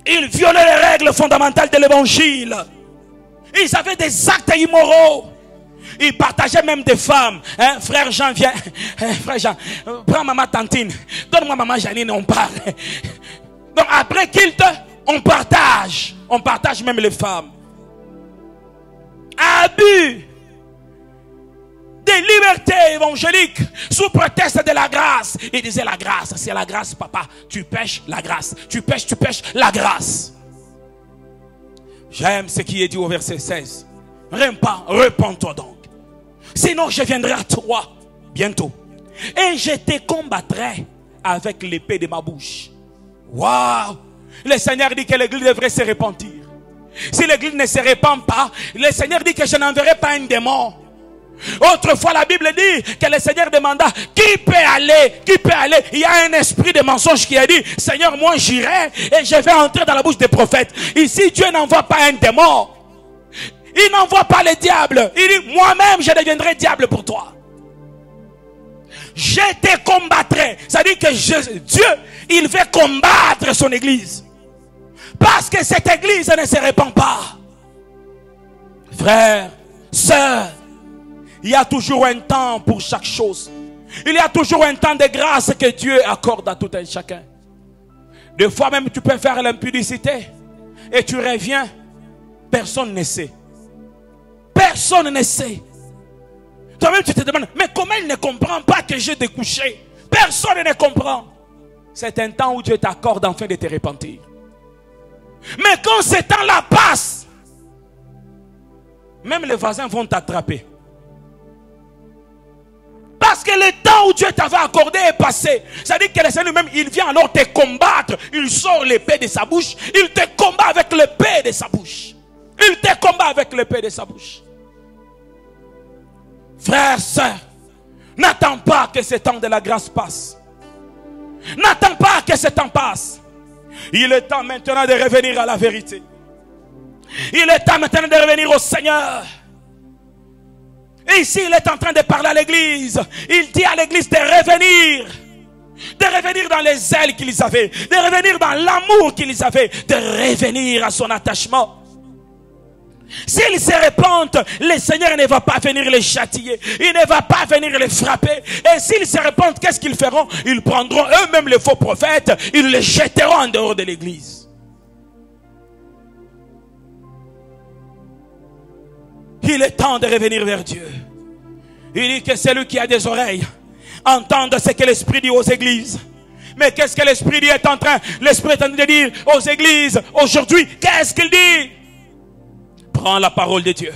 Ils violaient les règles fondamentales de l'évangile. Ils avaient des actes immoraux. Ils partageaient même des femmes. Frère Jean, viens. Frère Jean, prends maman Tantine. Donne-moi maman Janine, on parle. Donc après culte, on partage. On partage même les femmes. Abus des libertés évangéliques sous prétexte de la grâce. Il disait la grâce, c'est la grâce, papa. Tu pêches la grâce. Tu pêches la grâce. J'aime ce qui est dit au verset 16. Repends-toi donc. Sinon je viendrai à toi bientôt. Et je te combattrai avec l'épée de ma bouche. Waouh! Le Seigneur dit que l'église devrait se repentir. Si l'église ne se répand pas, le Seigneur dit que je n'enverrai pas un démon. Autrefois la Bible dit que le Seigneur demanda qui peut aller, qui peut aller. Il y a un esprit de mensonge qui a dit Seigneur, moi j'irai et je vais entrer dans la bouche des prophètes. Ici Dieu n'envoie pas un démon. Il n'envoie pas le diable. Il dit moi-même je deviendrai diable pour toi. Je te combattrai. Ça dit que Dieu il veut combattre son église. Parce que cette église ne se répand pas. Frères, sœurs, il y a toujours un temps pour chaque chose. Il y a toujours un temps de grâce que Dieu accorde à tout un chacun. Des fois même tu peux faire l'impudicité et tu reviens. Personne ne sait. Personne ne sait. Toi-même tu te demandes, mais comment il ne comprend pas que j'ai découché? Personne ne comprend. C'est un temps où Dieu t'accorde enfin de te repentir. Mais quand ce temps-là passe, même les voisins vont t'attraper. Parce que le temps où Dieu t'avait accordé est passé. C'est-à-dire que le Seigneur lui-même, il vient alors te combattre. Il sort l'épée de sa bouche. Il te combat avec l'épée de sa bouche. Il te combat avec l'épée de sa bouche. Frères, sœurs, n'attends pas que ce temps de la grâce passe. N'attends pas que ce temps passe. Il est temps maintenant de revenir à la vérité. Il est temps maintenant de revenir au Seigneur. Et ici, il est en train de parler à l'église. Il dit à l'église de revenir. De revenir dans les ailes qu'ils avaient. De revenir dans l'amour qu'ils avaient. De revenir à son attachement. S'ils se repentent, le Seigneur ne va pas venir les châtier. Il ne va pas venir les frapper. Et s'ils se repentent, qu'est-ce qu'ils feront? Ils prendront eux-mêmes les faux prophètes. Ils les jetteront en dehors de l'église. Il est temps de revenir vers Dieu. Il dit que celui qui a des oreilles entende ce que l'Esprit dit aux églises. Mais qu'est-ce que l'Esprit dit est en train? L'Esprit est en train de dire aux églises aujourd'hui. Qu'est-ce qu'il dit? Prends la parole de Dieu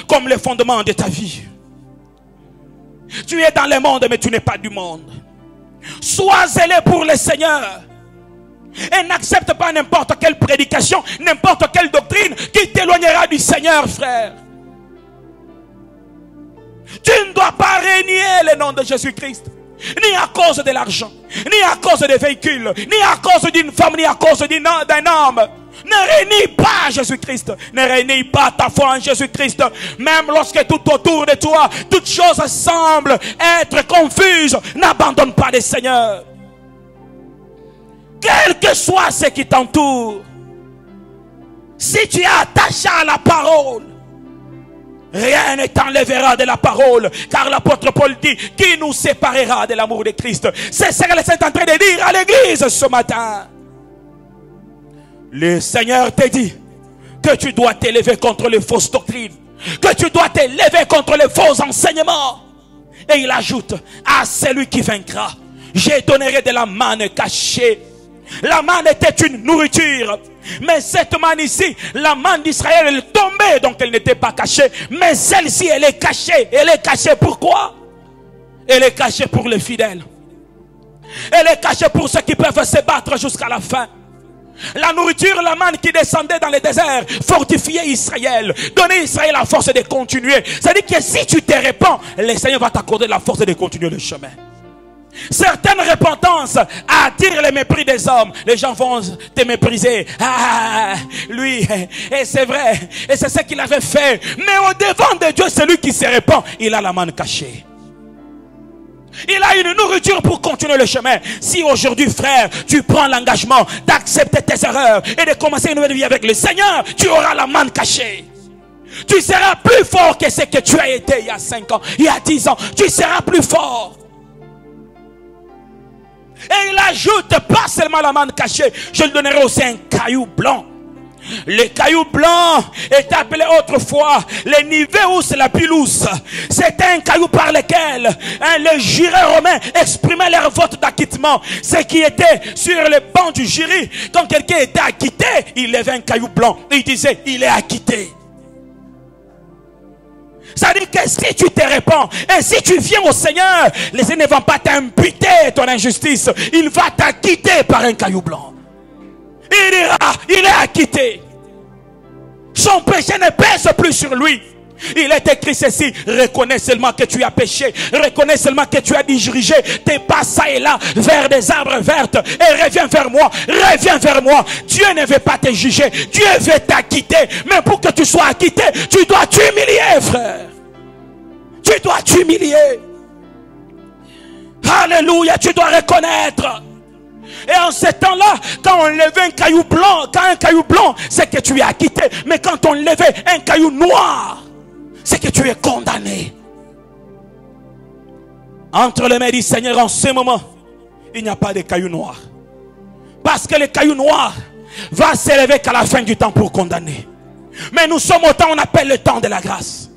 comme le fondement de ta vie. Tu es dans le monde mais tu n'es pas du monde. Sois zélé pour le Seigneur. Et n'accepte pas n'importe quelle prédication, n'importe quelle doctrine qui t'éloignera du Seigneur, frère. Tu ne dois pas renier le nom de Jésus-Christ. Ni à cause de l'argent, ni à cause des véhicules, ni à cause d'une femme, ni à cause d'un homme. Ne renie pas Jésus-Christ. Ne renie pas ta foi en Jésus-Christ. Même lorsque tout autour de toi, toutes choses semblent être confuses, n'abandonne pas le Seigneur. Quel que soit ce qui t'entoure, si tu es attaché à la parole, rien ne t'enlèvera de la parole. Car l'apôtre Paul dit, qui nous séparera de l'amour de Christ? C'est ce que le Saint est en train de dire à l'église ce matin. Le Seigneur te dit que tu dois t'élever contre les fausses doctrines, que tu dois t'élever contre les faux enseignements. Et il ajoute, à celui qui vaincra, je donnerai de la manne cachée. La manne était une nourriture, mais cette manne ici, la manne d'Israël, elle tombait, donc elle n'était pas cachée. Mais celle-ci, elle est cachée. Elle est cachée pourquoi? Elle est cachée pour les fidèles. Elle est cachée pour ceux qui peuvent se battre jusqu'à la fin. La nourriture, la manne qui descendait dans le désert, fortifiait Israël, donnait à Israël la force de continuer. C'est-à-dire que si tu te répands, le Seigneur va t'accorder la force de continuer le chemin. Certaines repentances attirent le mépris des hommes. Les gens vont te mépriser. Ah, lui, et c'est vrai, et c'est ce qu'il avait fait. Mais au devant de Dieu, celui qui se répand, il a la manne cachée. Il a une nourriture pour continuer le chemin. Si aujourd'hui, frère, tu prends l'engagement d'accepter tes erreurs et de commencer une nouvelle vie avec le Seigneur, tu auras la manne cachée. Tu seras plus fort que ce que tu as été il y a 5 ans, il y a 10 ans. Tu seras plus fort. Et il ajoute pas seulement la manne cachée, je lui donnerai aussi un caillou blanc. Le caillou blanc est appelé autrefois le niveus la pilouse. C'était un caillou par lequel les jurés romains exprimaient leur vote d'acquittement. Ce qui était sur le banc du jury, quand quelqu'un était acquitté, il levait un caillou blanc et il disait il est acquitté. Ça veut dire que si tu te répands et si tu viens au Seigneur, les Seigneur ne vont pas t'imputer ton injustice. Il va t'acquitter par un caillou blanc. Il ira, il est acquitté. Son péché ne pèse plus sur lui. Il est écrit ceci: reconnais seulement que tu as péché, reconnais seulement que tu as dirigé tes pas ça et là vers des arbres vertes et reviens vers moi, reviens vers moi. Dieu ne veut pas te juger, Dieu veut t'acquitter. Mais pour que tu sois acquitté, tu dois t'humilier, frère. Tu dois t'humilier. Alléluia, tu dois reconnaître. Et en ce temps-là, quand on levait un caillou blanc, quand un caillou blanc, c'est que tu es acquitté. Mais quand on levait un caillou noir, c'est que tu es condamné. Entre les mains du Seigneur en ce moment, il n'y a pas de caillou noir. Parce que le caillou noir va s'élever qu'à la fin du temps pour condamner. Mais nous sommes au temps on appelle le temps de la grâce.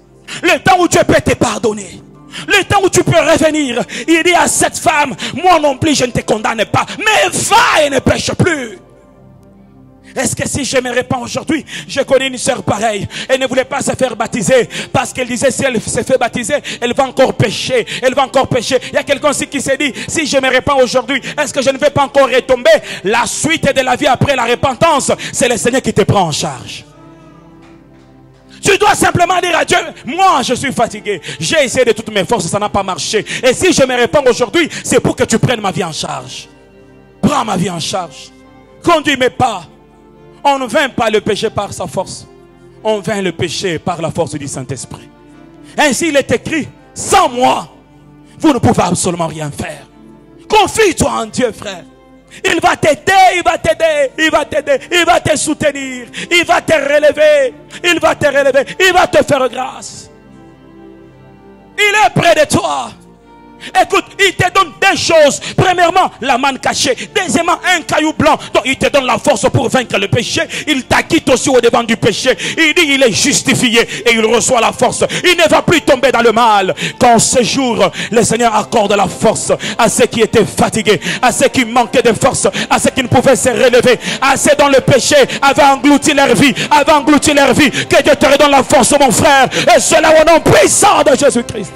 Le temps où Dieu peut te pardonner. Le temps où tu peux revenir. Il dit à cette femme, moi non plus je ne te condamne pas, mais va et ne pêche plus. Est-ce que si je me répands aujourd'hui, je connais une sœur pareille, elle ne voulait pas se faire baptiser parce qu'elle disait si elle se fait baptiser, elle va encore pécher, elle va encore pécher. Il y a quelqu'un aussi qui s'est dit, si je me répands aujourd'hui, est-ce que je ne vais pas encore retomber? La suite de la vie après la repentance, c'est le Seigneur qui te prend en charge. Tu dois simplement dire à Dieu, moi je suis fatigué, j'ai essayé de toutes mes forces, ça n'a pas marché. Et si je me répands aujourd'hui, c'est pour que tu prennes ma vie en charge. Prends ma vie en charge. Conduis mes pas. On ne vainc pas le péché par sa force. On vainc le péché par la force du Saint-Esprit. Ainsi il est écrit, sans moi, vous ne pouvez absolument rien faire. Confie-toi en Dieu, frère. Il va t'aider, il va t'aider, il va t'aider, il va te soutenir, il va te relever, il va te relever, il va te faire grâce. Il est près de toi. Écoute, il te donne deux choses. Premièrement, la manne cachée. Deuxièmement, un caillou blanc. Donc il te donne la force pour vaincre le péché. Il t'acquitte aussi au devant du péché. Il dit il est justifié et il reçoit la force. Il ne va plus tomber dans le mal. Quand ce jour, le Seigneur accorde la force à ceux qui étaient fatigués, à ceux qui manquaient de force, à ceux qui ne pouvaient se relever, à ceux dont le péché avait englouti leur vie, avait englouti leur vie. Que Dieu te redonne la force, mon frère. Et cela au nom puissant de Jésus-Christ.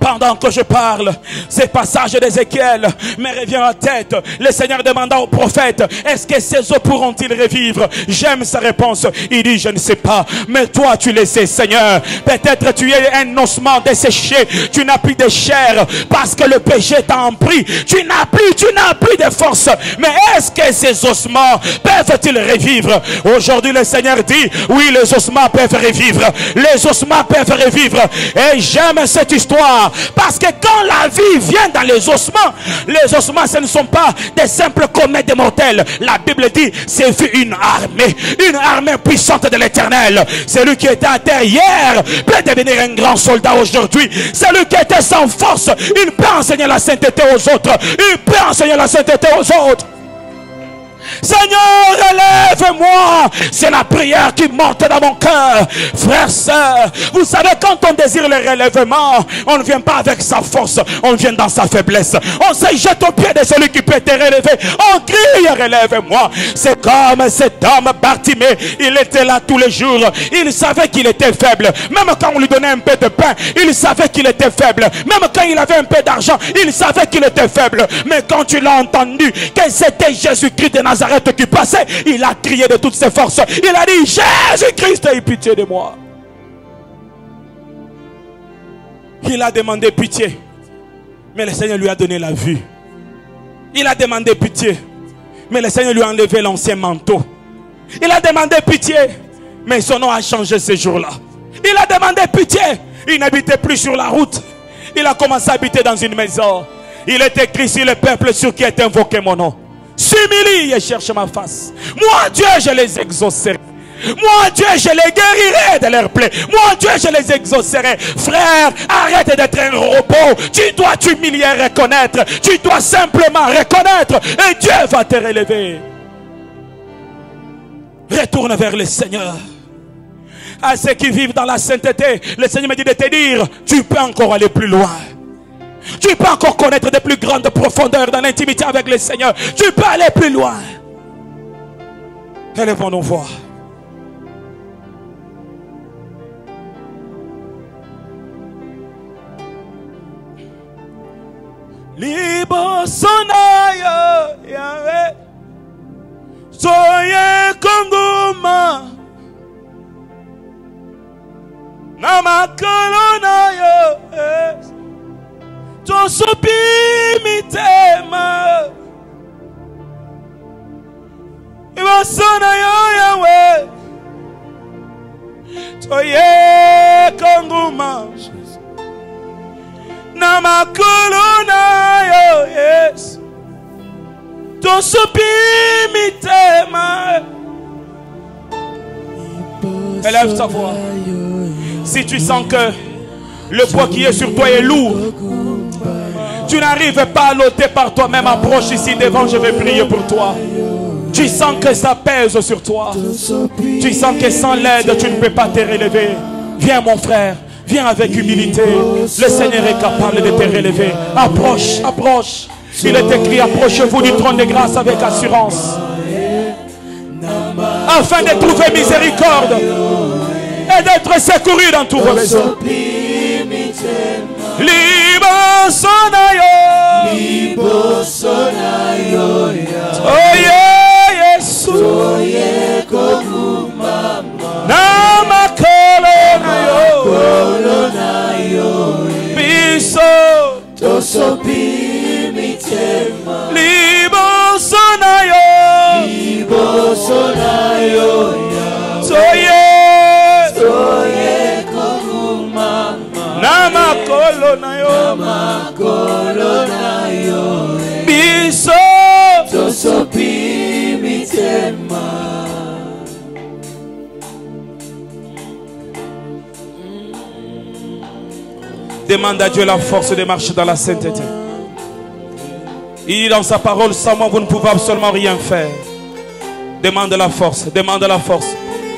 Pendant que je parle, ces passages d'Ézéchiel me revient en tête. Le Seigneur demanda au prophète, est-ce que ces eaux pourront-ils revivre? J'aime sa réponse. Il dit, je ne sais pas. Mais toi, tu le sais, Seigneur. Peut-être tu es un ossement desséché. Tu n'as plus de chair parce que le péché t'a pris. Tu n'as plus de force. Mais est-ce que ces ossements peuvent-ils revivre? Aujourd'hui, le Seigneur dit, oui, les ossements peuvent revivre. Les ossements peuvent revivre. Et j'aime cette histoire parce que quand la vie vient dans les ossements, ce ne sont pas des simples comètes de mortels. La Bible dit, c'est une armée puissante de l'Éternel. Celui qui était à terre hier peut devenir un grand soldat aujourd'hui. Celui qui était sans force, il peut enseigner la sainteté aux autres. Il peut enseigner la sainteté aux autres. Seigneur, relève-moi. C'est la prière qui monte dans mon cœur. Frères, sœurs, vous savez, quand on désire le relèvement, on ne vient pas avec sa force, on vient dans sa faiblesse. On se jette au pied de celui qui peut te relever. On crie, relève-moi. C'est comme cet homme Bartimée. Il était là tous les jours. Il savait qu'il était faible. Même quand on lui donnait un peu de pain, il savait qu'il était faible. Même quand il avait un peu d'argent, il savait qu'il était faible. Mais quand tu l'as entendu que c'était Jésus-Christ de Nazareth qui passait, il a crié de toutes ses forces. Il a dit, Jésus-Christ, aie pitié de moi. Il a demandé pitié, mais le Seigneur lui a donné la vue. Il a demandé pitié, mais le Seigneur lui a enlevé l'ancien manteau. Il a demandé pitié, mais son nom a changé ce jour-là. Il a demandé pitié, il n'habitait plus sur la route. Il a commencé à habiter dans une maison. Il est écrit sur le peuple sur qui est invoqué mon nom. S'humilie et cherche ma face. Moi Dieu, je les exaucerai. Moi Dieu, je les guérirai de leurs plaies. Moi Dieu, je les exaucerai. Frère, arrête d'être un robot. Tu dois t'humilier et reconnaître. Tu dois simplement reconnaître. Et Dieu va te relever. Retourne vers le Seigneur. À ceux qui vivent dans la sainteté, le Seigneur me dit de te dire, tu peux encore aller plus loin. Tu peux encore connaître de plus grandes profondeurs dans l'intimité avec le Seigneur. Tu peux aller plus loin. Élevons nos voix. Libo sonayo Yahweh, soye konguma namakolo nayo. Tosopi mitema Ibasana yo Yahweh, toye konguma namakolo nayo. Yes, tosopi mitema. Élève ta voix. Si tu sens que le poids qui est sur toi est lourd, tu n'arrives pas à l'ôter par toi-même, approche ici devant, je vais prier pour toi. Tu sens que ça pèse sur toi. Tu sens que sans l'aide, tu ne peux pas te relever. Viens mon frère, viens avec humilité. Le Seigneur est capable de te relever. Approche, approche. Il est écrit, approchez-vous du trône de grâce avec assurance, afin de trouver miséricorde et d'être secouru dans tous vos besoins. Libo sonayo, libo sonayo, oye Yesu, oye koguma, namakolo nayo, biso, tosopi mitema. Libo sonayo, libo sonayo, soye koguma. Namakolo nayo, biso, tosopi mitema. Demande à Dieu la force de marcher dans la sainteté. Il dit dans sa parole, sans moi vous ne pouvez absolument rien faire. Demande la force, demande la force.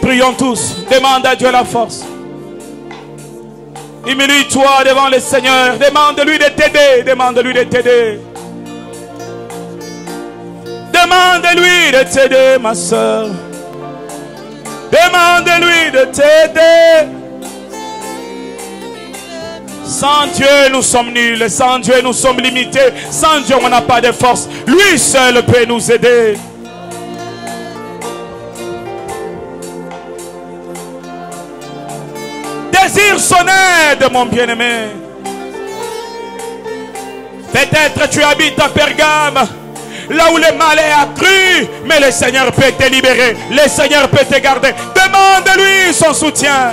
Prions tous, demande à Dieu la force. Humilie-toi devant le Seigneur. Demande-lui de t'aider. Demande-lui de t'aider. Demande-lui de t'aider, ma soeur. Demande-lui de t'aider. Sans Dieu, nous sommes nuls. Sans Dieu, nous sommes limités. Sans Dieu, on n'a pas de force. Lui seul peut nous aider. Désire son aide, mon bien-aimé. Peut-être tu habites à Pergame, là où le mal est accru, mais le Seigneur peut te libérer. Le Seigneur peut te garder. Demande-lui son soutien.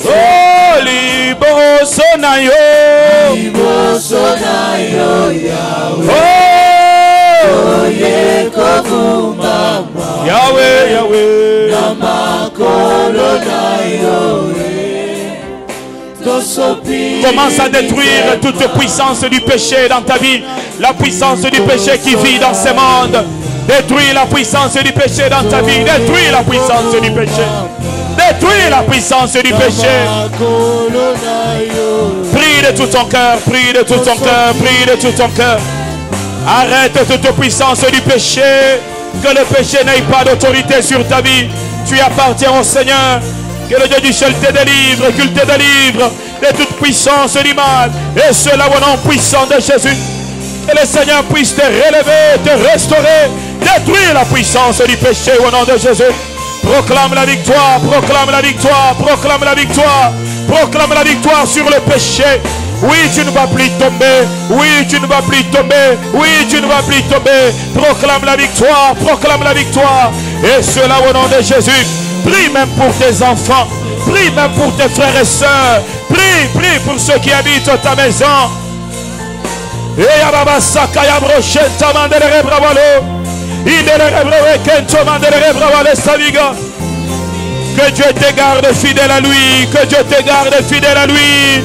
Oh, liboso na yo, Yahweh, Yahweh, commence à détruire toute puissance du péché dans ta vie. La puissance du péché qui vit dans ce monde. Détruis la puissance du péché dans ta vie. Détruis la puissance du péché. Détruis la puissance du péché. Prie de tout ton cœur. Prie de tout ton cœur. Prie de tout ton cœur. Arrête toute puissance du péché. Que le péché n'ait pas d'autorité sur ta vie. Tu appartiens au Seigneur. Que le Dieu du ciel te délivre. Qu'il te délivre de toute puissance du mal. Et cela au nom puissant de Jésus. Que le Seigneur puisse te relever, te restaurer. Détruire la puissance du péché au nom de Jésus. Proclame la victoire, proclame la victoire, proclame la victoire. Proclame la victoire sur le péché. Oui, tu ne vas plus tomber. Oui, tu ne vas plus tomber. Oui, tu ne vas plus tomber. Proclame la victoire, proclame la victoire. Et cela au nom de Jésus. Prie même pour tes enfants. Prie même pour tes frères et sœurs. Prie, prie pour ceux qui habitent ta maison. Et que Dieu te garde fidèle à lui. Que Dieu te garde fidèle à lui.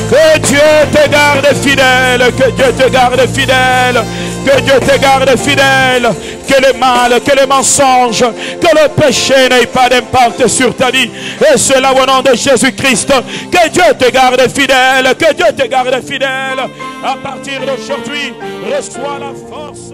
Que Dieu te garde fidèle. Que Dieu te garde fidèle. Que Dieu te garde fidèle. Que le mal, que le mensonge, que le péché n'ait pas d'impact sur ta vie. Et cela au nom de Jésus-Christ. Que Dieu te garde fidèle. Que Dieu te garde fidèle. À partir d'aujourd'hui, reçois la force.